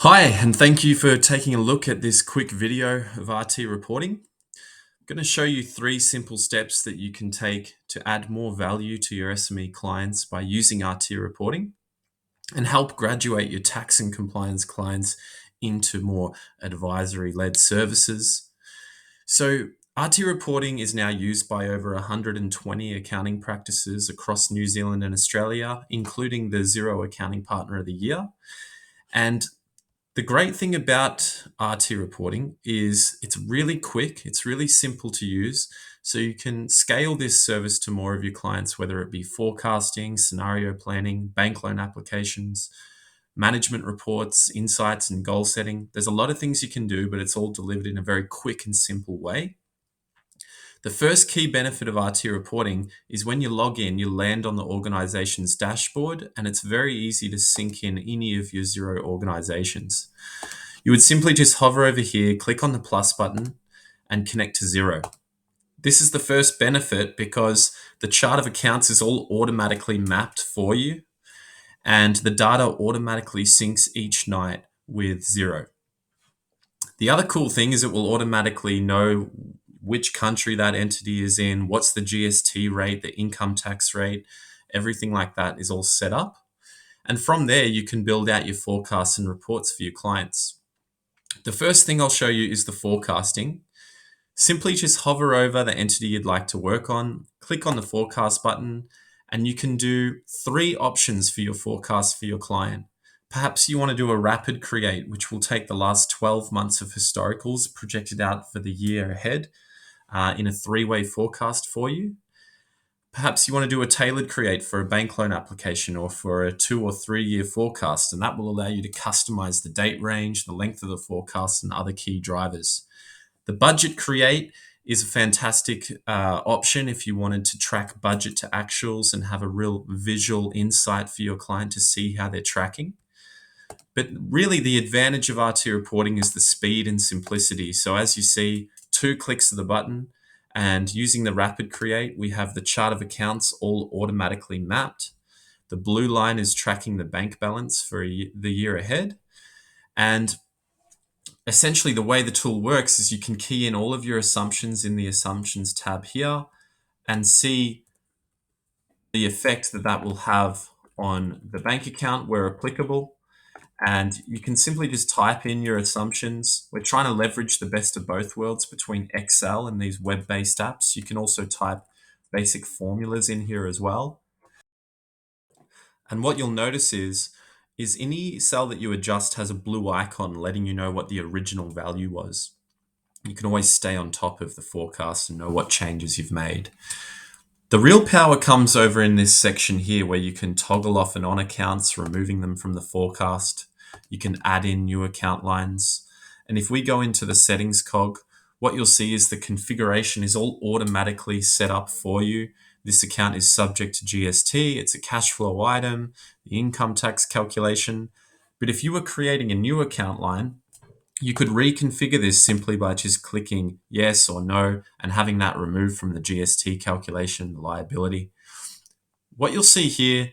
Hi, and thank you for taking a look at this quick video of RT reporting. I'm going to show you 3 simple steps that you can take to add more value to your SME clients by using RT reporting and help graduate your tax and compliance clients into more advisory-led services. So RT reporting is now used by over 120 accounting practices across New Zealand and Australia, including the Xero Accounting Partner of the Year. And the great thing about RT reporting is it's really quick, it's really simple to use, so you can scale this service to more of your clients, whether it be forecasting, scenario planning, bank loan applications, management reports, insights, and goal setting. There's a lot of things you can do, but it's all delivered in a very quick and simple way. The first key benefit of RT reporting is when you log in, you land on the organization's dashboard, and it's very easy to sync in any of your Xero organizations. You would simply just hover over here, click on the plus button, and connect to Xero. This is the first benefit because the chart of accounts is all automatically mapped for you, and the data automatically syncs each night with Xero. The other cool thing is it will automatically know which country that entity is in, what's the GST rate, the income tax rate, everything like that is all set up. And from there, you can build out your forecasts and reports for your clients. The first thing I'll show you is the forecasting. Simply just hover over the entity you'd like to work on, click on the forecast button, and you can do 3 options for your forecast for your client. Perhaps you want to do a rapid create, which will take the last 12 months of historicals projected out for the year ahead in a 3-way forecast for you. Perhaps you want to do a tailored create for a bank loan application or for a 2 or 3-year forecast, and that will allow you to customize the date range, the length of the forecast, and other key drivers. The budget create is a fantastic option if you wanted to track budget to actuals and have a real visual insight for your client to see how they're tracking. But really, the advantage of RT reporting is the speed and simplicity. So as you see, 2 clicks of the button, and using the rapid create, we have the chart of accounts all automatically mapped. The blue line is tracking the bank balance for the year ahead. And essentially, the way the tool works is you can key in all of your assumptions in the Assumptions tab here and see the effect that that will have on the bank account where applicable. And you can simply just type in your assumptions. We're trying to leverage the best of both worlds between Excel and these web-based apps. You can also type basic formulas in here as well. And what you'll notice is any cell that you adjust has a blue icon letting you know what the original value was. You can always stay on top of the forecast and know what changes you've made. The real power comes over in this section here where you can toggle off and on accounts, removing them from the forecast. You can add in new account lines. And if we go into the settings cog, what you'll see is the configuration is all automatically set up for you. This account is subject to GST. It's a cash flow item, the income tax calculation. But if you were creating a new account line, you could reconfigure this simply by just clicking yes or no and having that removed from the GST calculation, the liability. What you'll see here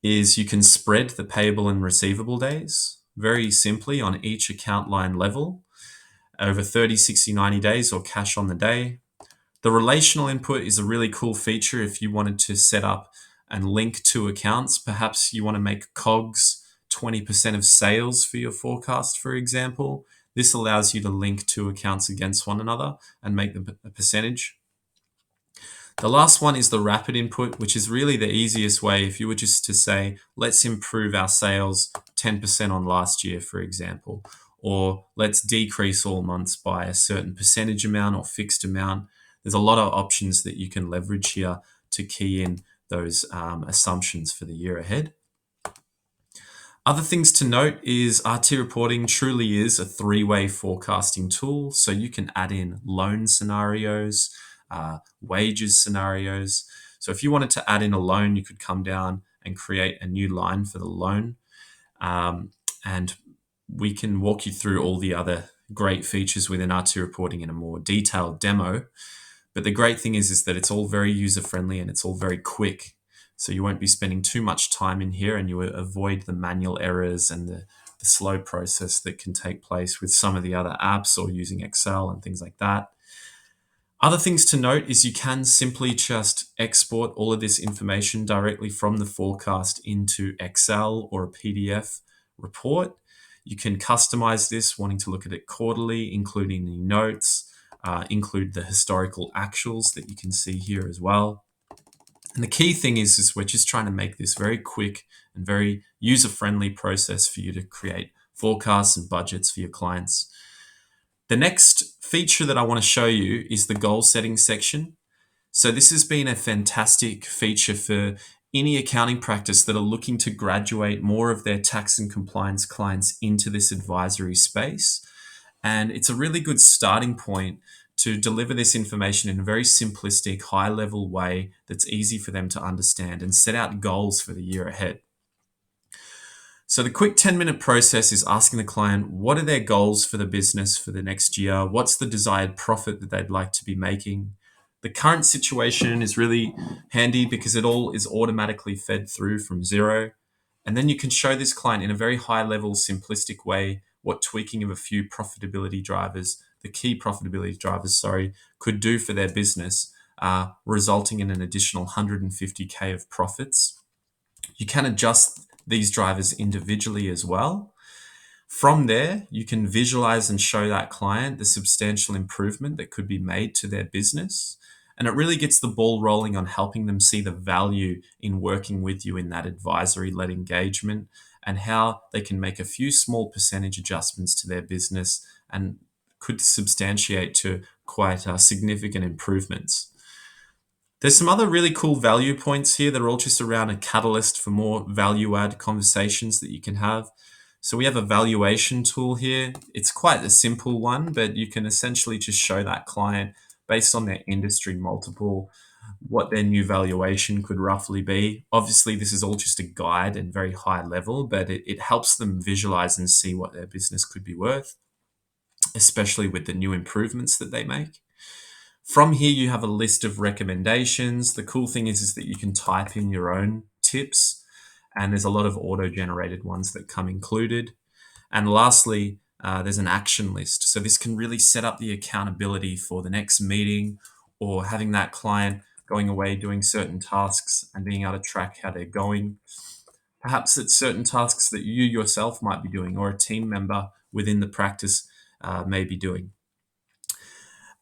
is you can spread the payable and receivable days very simply on each account line level over 30, 60, 90 days or cash on the day. The relational input is a really cool feature if you wanted to set up and link two accounts. Perhaps you want to make COGS 20% of sales for your forecast, for example. This allows you to link 2 accounts against one another and make them a percentage. The last one is the rapid input, which is really the easiest way. If you were just to say, let's improve our sales 10% on last year, for example, or let's decrease all months by a certain percentage amount or fixed amount. There's a lot of options that you can leverage here to key in those assumptions for the year ahead. Other things to note is RT reporting truly is a 3-way forecasting tool. So you can add in loan scenarios, wages scenarios. So if you wanted to add in a loan, you could come down and create a new line for the loan. And we can walk you through all the other great features within RT reporting in a more detailed demo. But the great thing is that it's all very user-friendly and it's all very quick. So you won't be spending too much time in here, and you avoid the manual errors and the slow process that can take place with some of the other apps or using Excel and things like that. Other things to note is you can simply just export all of this information directly from the forecast into Excel or a PDF report. You can customize this, wanting to look at it quarterly, including the notes, include the historical actuals that you can see here as well. And the key thing is we're just trying to make this very quick and very user-friendly process for you to create forecasts and budgets for your clients. The next feature that I want to show you is the goal setting section. So this has been a fantastic feature for any accounting practice that are looking to graduate more of their tax and compliance clients into this advisory space. And it's a really good starting point to deliver this information in a very simplistic, high-level way that's easy for them to understand and set out goals for the year ahead. So the quick 10-minute process is asking the client, what are their goals for the business for the next year? What's the desired profit that they'd like to be making? The current situation is really handy because it all is automatically fed through from zero. And then you can show this client in a very high level, simplistic way, what tweaking of a few profitability drivers, the key profitability drivers, could do for their business, resulting in an additional 150K of profits. You can adjust these drivers individually as well. From there, you can visualize and show that client the substantial improvement that could be made to their business. And it really gets the ball rolling on helping them see the value in working with you in that advisory-led engagement and how they can make a few small percentage adjustments to their business and could substantiate to quite significant improvements. There's some other really cool value points here that are all just around a catalyst for more value add conversations that you can have. So we have a valuation tool here. It's quite a simple one, but you can essentially just show that client based on their industry multiple what their new valuation could roughly be. Obviously, this is all just a guide and very high level, but it helps them visualize and see what their business could be worth, especially with the new improvements that they make. From here, you have a list of recommendations. The cool thing is that you can type in your own tips, and there's a lot of auto-generated ones that come included. And lastly, there's an action list. So this can really set up the accountability for the next meeting or having that client going away doing certain tasks and being able to track how they're going. Perhaps it's certain tasks that you yourself might be doing or a team member within the practice may be doing.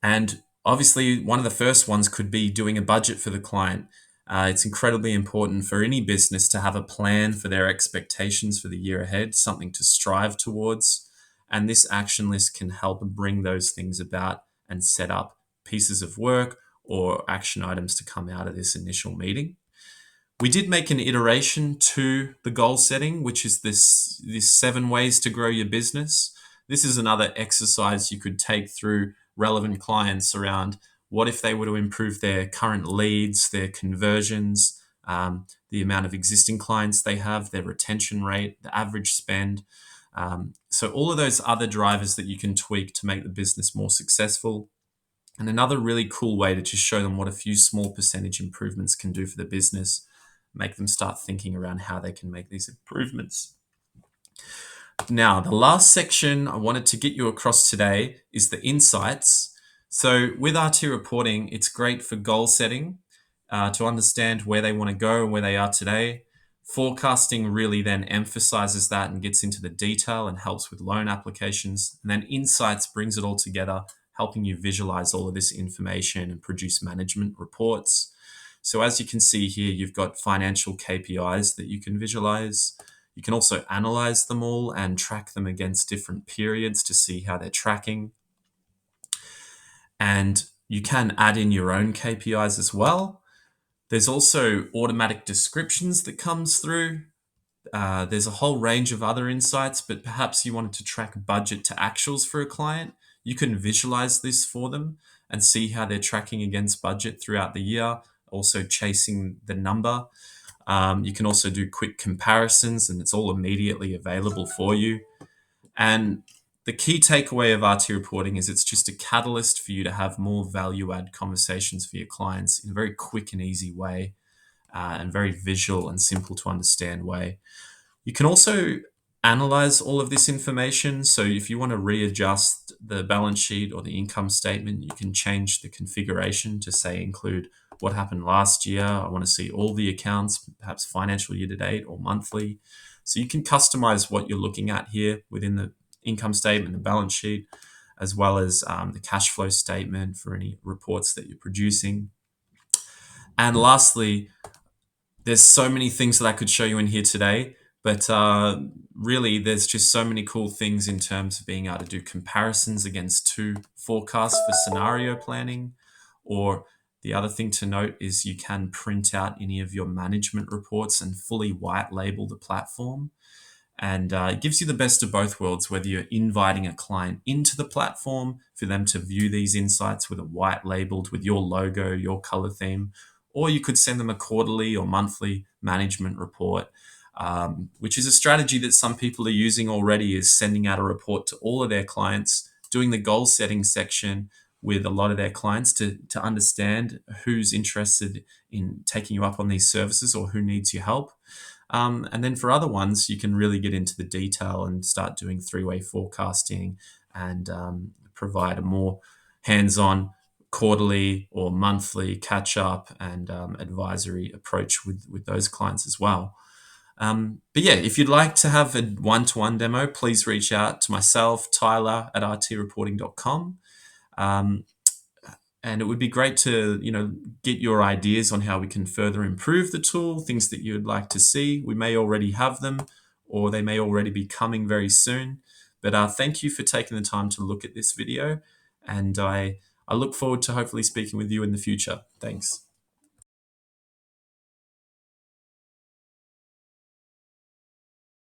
And obviously, one of the first ones could be doing a budget for the client. It's incredibly important for any business to have a plan for their expectations for the year ahead, something to strive towards. And this action list can help bring those things about and set up pieces of work or action items to come out of this initial meeting. We did make an iteration to the goal setting, which is this 7 ways to grow your business. This is another exercise you could take through relevant clients around what if they were to improve their current leads, their conversions, the amount of existing clients they have, their retention rate, the average spend. So all of those other drivers that you can tweak to make the business more successful. And another really cool way to just show them what a few small percentage improvements can do for the business, make them start thinking around how they can make these improvements. Now, the last section I wanted to get you across today is the insights. So with RT reporting, it's great for goal setting, to understand where they want to go and where they are today. Forecasting really then emphasizes that and gets into the detail and helps with loan applications. And then insights brings it all together, helping you visualize all of this information and produce management reports. So as you can see here, you've got financial KPIs that you can visualize. You can also analyze them all and track them against different periods to see how they're tracking. And you can add in your own KPIs as well. There's also automatic descriptions that comes through. There's a whole range of other insights, but perhaps you wanted to track budget to actuals for a client. You can visualize this for them and see how they're tracking against budget throughout the year, also chasing the number. You can also do quick comparisons, and it's all immediately available for you. And the key takeaway of RT reporting is it's just a catalyst for you to have more value add conversations for your clients in a very quick and easy way. and very visual and simple to understand way. You can also analyze all of this information. So if you want to readjust the balance sheet or the income statement, you can change the configuration to say include what happened last year. I want to see all the accounts, perhaps financial year to date or monthly. So you can customize what you're looking at here within the income statement, the balance sheet, as well as the cash flow statement for any reports that you're producing. And lastly, there's so many things that I could show you in here today, but really there's just so many cool things in terms of being able to do comparisons against two forecasts for scenario planning. Or the other thing to note is you can print out any of your management reports and fully white label the platform. And it gives you the best of both worlds, whether you're inviting a client into the platform for them to view these insights with a white labeled with your logo, your color theme, or you could send them a quarterly or monthly management report, which is a strategy that some people are using already, is sending out a report to all of their clients, doing the goal setting section with a lot of their clients to understand who's interested in taking you up on these services or who needs your help. And then for other ones, you can really get into the detail and start doing three-way forecasting and provide a more hands-on quarterly or monthly catch-up and advisory approach with those clients as well. But yeah, if you'd like to have a one-to-one demo, please reach out to myself, Tyler at rtreporting.com. And it would be great to get your ideas on how we can further improve the tool, things that you'd like to see. We may already have them, or they may already be coming very soon. But thank you for taking the time to look at this video, and I look forward to hopefully speaking with you in the future. Thanks.